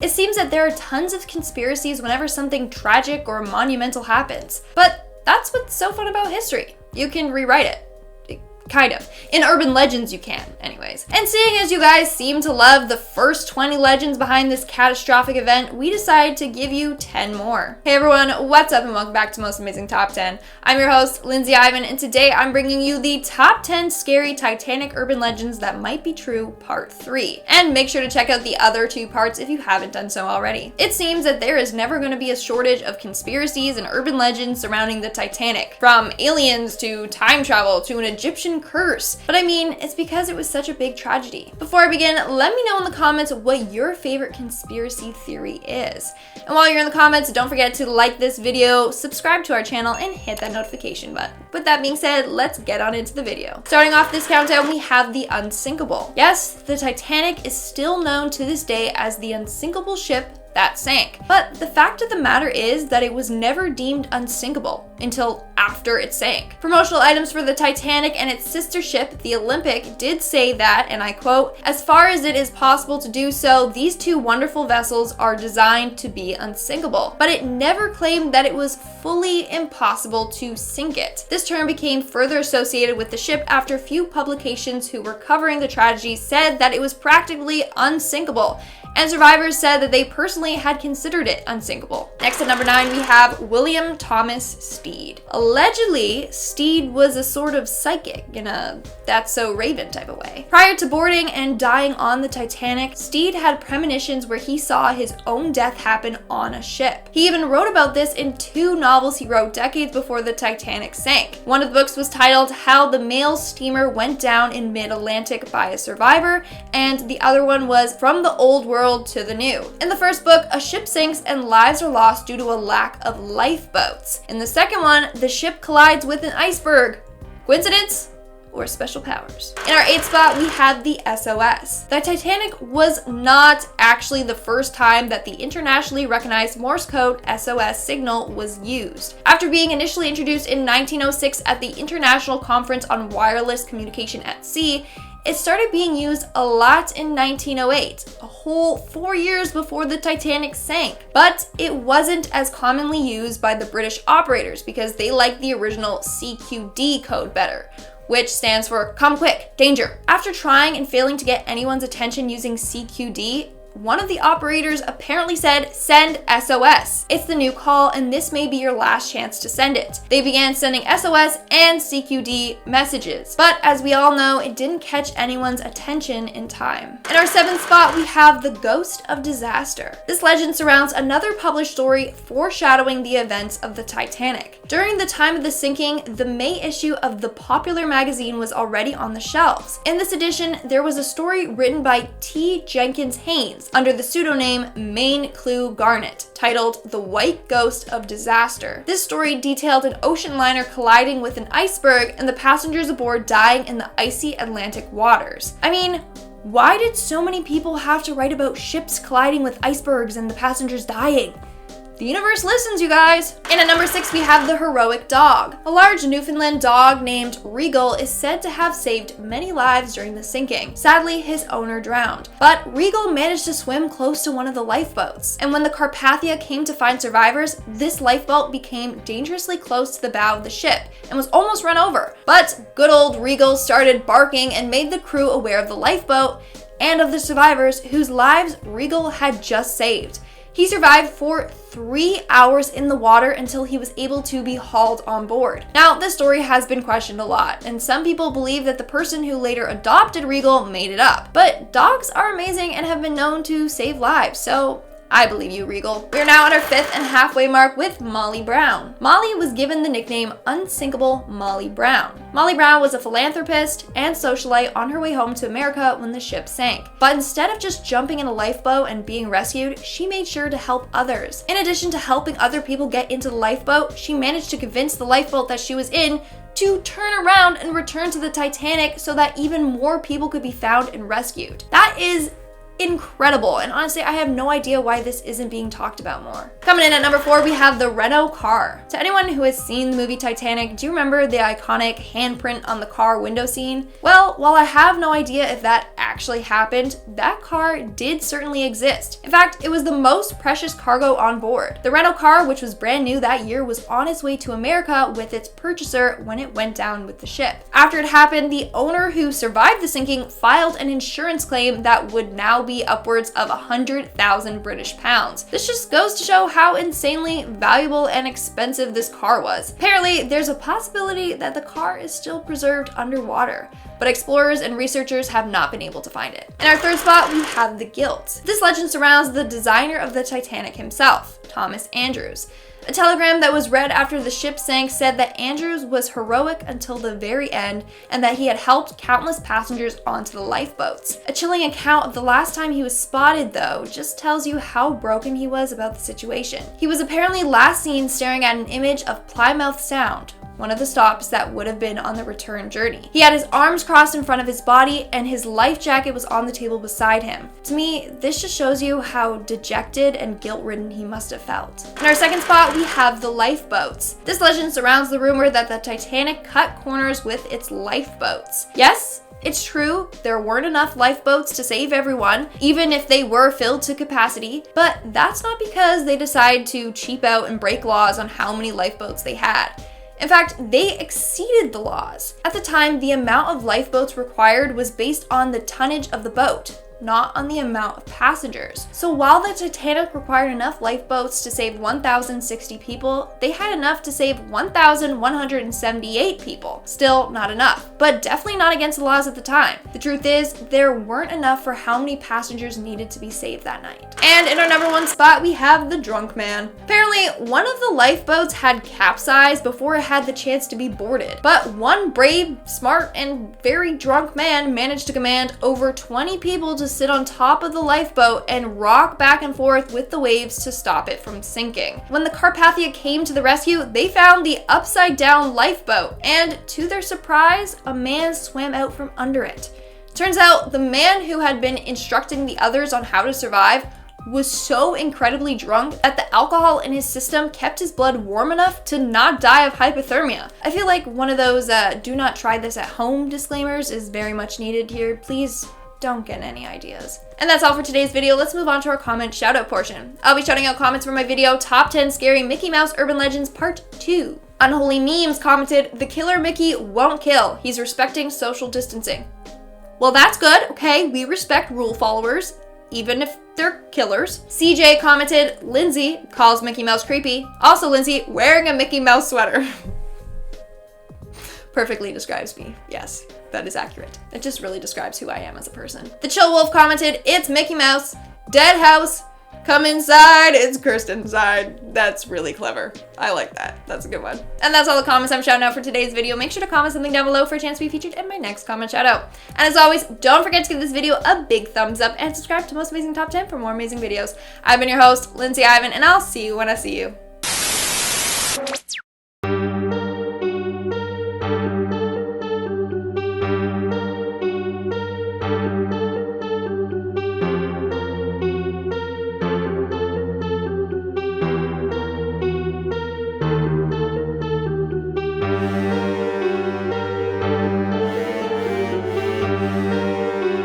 It seems that there are tons of conspiracies whenever something tragic or monumental happens. But that's what's so fun about history. You can rewrite it. Kind of. In urban legends you can, anyways. And seeing as you guys seem to love the first 20 legends behind this catastrophic event, we decided to give you 10 more. Hey everyone, what's up and welcome back to Most Amazing Top 10. I'm your host, Lindsay Ivan, and today I'm bringing you the top 10 scary Titanic urban legends that might be true, part 3. And make sure to check out the other 2 parts if you haven't done so already. It seems that there is never going to be a shortage of conspiracies and urban legends surrounding the Titanic. From aliens to time travel to an Egyptian curse. But I mean, it's because it was such a big tragedy. Before I begin, let me know in the comments what your favorite conspiracy theory is. And while you're in the comments, don't forget to like this video, subscribe to our channel, and hit that notification button. With that being said, let's get on into the video. Starting off this countdown, we have the Unsinkable. Yes, the Titanic is still known to this day as the unsinkable ship that sank. But the fact of the matter is that it was never deemed unsinkable until after it sank. Promotional items for the Titanic and its sister ship, the Olympic, did say that, and I quote, "As far as it is possible to do so, these 2 wonderful vessels are designed to be unsinkable." But it never claimed that it was fully impossible to sink it. This term became further associated with the ship after a few publications who were covering the tragedy said that it was practically unsinkable. And survivors said that they personally had considered it unsinkable. Next at number 9, we have William Thomas Stead. Allegedly, Stead was a sort of psychic in a That's So Raven type of way. Prior to boarding and dying on the Titanic, Stead had premonitions where he saw his own death happen on a ship. He even wrote about this in 2 novels he wrote decades before the Titanic sank. One of the books was titled How the Mail Steamer Went Down in Mid-Atlantic by a Survivor, and the other one was From the Old World to the New. In the first book, a ship sinks and lives are lost due to a lack of lifeboats. In the second one, the ship collides with an iceberg. Coincidence? Or special powers. In our 8th spot, we have the SOS. The Titanic was not actually the first time that the internationally recognized Morse code SOS signal was used. After being initially introduced in 1906 at the International Conference on Wireless Communication at Sea, it started being used a lot in 1908, a whole 4 years before the Titanic sank. But it wasn't as commonly used by the British operators because they liked the original CQD code better, which stands for Come Quick, Danger. After trying and failing to get anyone's attention using CQD, one of the operators apparently said, "Send SOS. It's the new call and this may be your last chance to send it." They began sending SOS and CQD messages. But as we all know, it didn't catch anyone's attention in time. In our 7th spot, we have the Ghost of Disaster. This legend surrounds another published story foreshadowing the events of the Titanic. During the time of the sinking, the May issue of the popular magazine was already on the shelves. In this edition, there was a story written by T. Jenkins Haynes under the pseudonym Maine Clue Garnett, titled The White Ghost of Disaster. This story detailed an ocean liner colliding with an iceberg and the passengers aboard dying in the icy Atlantic waters. I mean, why did so many people have to write about ships colliding with icebergs and the passengers dying? The universe listens, you guys! And at number 6, we have the Heroic Dog. A large Newfoundland dog named Regal is said to have saved many lives during the sinking. Sadly, his owner drowned. But Regal managed to swim close to one of the lifeboats. And when the Carpathia came to find survivors, this lifeboat became dangerously close to the bow of the ship and was almost run over. But good old Regal started barking and made the crew aware of the lifeboat and of the survivors whose lives Regal had just saved. He survived for 3 hours in the water until he was able to be hauled on board. Now, this story has been questioned a lot, and some people believe that the person who later adopted Regal made it up. But dogs are amazing and have been known to save lives, so I believe you, Regal. We are now at our 5th and halfway mark with Molly Brown. Molly was given the nickname Unsinkable Molly Brown. Molly Brown was a philanthropist and socialite on her way home to America when the ship sank. But instead of just jumping in a lifeboat and being rescued, she made sure to help others. In addition to helping other people get into the lifeboat, she managed to convince the lifeboat that she was in to turn around and return to the Titanic so that even more people could be found and rescued. That is incredible, and honestly, I have no idea why this isn't being talked about more. Coming in at number 4, we have the Renault car. To anyone who has seen the movie Titanic, do you remember the iconic handprint on the car window scene? Well, while I have no idea if that actually happened, that car did certainly exist. In fact, it was the most precious cargo on board. The Renault car, which was brand new that year, was on its way to America with its purchaser when it went down with the ship. After it happened, the owner who survived the sinking filed an insurance claim that would now be upwards of 100,000 British pounds. This just goes to show how insanely valuable and expensive this car was. Apparently, there's a possibility that the car is still preserved underwater, but explorers and researchers have not been able to find it. In our third spot, we have the guilt. This legend surrounds the designer of the Titanic himself, Thomas Andrews. A telegram that was read after the ship sank said that Andrews was heroic until the very end and that he had helped countless passengers onto the lifeboats. A chilling account of the last time he was spotted, though, just tells you how broken he was about the situation. He was apparently last seen staring at an image of Plymouth Sound, one of the stops that would have been on the return journey. He had his arms crossed in front of his body and his life jacket was on the table beside him. To me, this just shows you how dejected and guilt-ridden he must have felt. In our second spot, we have the lifeboats. This legend surrounds the rumor that the Titanic cut corners with its lifeboats. Yes, it's true, there weren't enough lifeboats to save everyone, even if they were filled to capacity, but that's not because they decided to cheap out and break laws on how many lifeboats they had. In fact, they exceeded the laws. At the time, the amount of lifeboats required was based on the tonnage of the boat, not on the amount of passengers. So while the Titanic required enough lifeboats to save 1,060 people, they had enough to save 1,178 people. Still not enough, but definitely not against the laws at the time. The truth is, there weren't enough for how many passengers needed to be saved that night. And in our number 1 spot, we have the drunk man. Apparently, one of the lifeboats had capsized before it had the chance to be boarded. But one brave, smart, and very drunk man managed to command over 20 people to sit on top of the lifeboat and rock back and forth with the waves to stop it from sinking. When the Carpathia came to the rescue, they found the upside down lifeboat, and to their surprise, a man swam out from under it. Turns out the man who had been instructing the others on how to survive was so incredibly drunk that the alcohol in his system kept his blood warm enough to not die of hypothermia. I feel like one of those do not try this at home disclaimers is very much needed here. Please don't get any ideas. And that's all for today's video. Let's move on to our comment shoutout portion. I'll be shouting out comments from my video, Top 10 Scary Mickey Mouse Urban Legends Part 2. Unholy Memes commented, "The killer Mickey won't kill. He's respecting social distancing." Well, that's good, okay? We respect rule followers, even if they're killers. CJ commented, "Lindsay calls Mickey Mouse creepy. Also, Lindsay wearing a Mickey Mouse sweater." Perfectly describes me. Yes, that is accurate. It just really describes who I am as a person. The Chill Wolf commented, "It's Mickey Mouse. Dead house. Come inside. It's cursed inside." That's really clever. I like that. That's a good one. And that's all the comments I'm shouting out for today's video. Make sure to comment something down below for a chance to be featured in my next comment shout out. And as always, don't forget to give this video a big thumbs up and subscribe to Most Amazing Top 10 for more amazing videos. I've been your host, Lindsay Ivan, and I'll see you when I see you.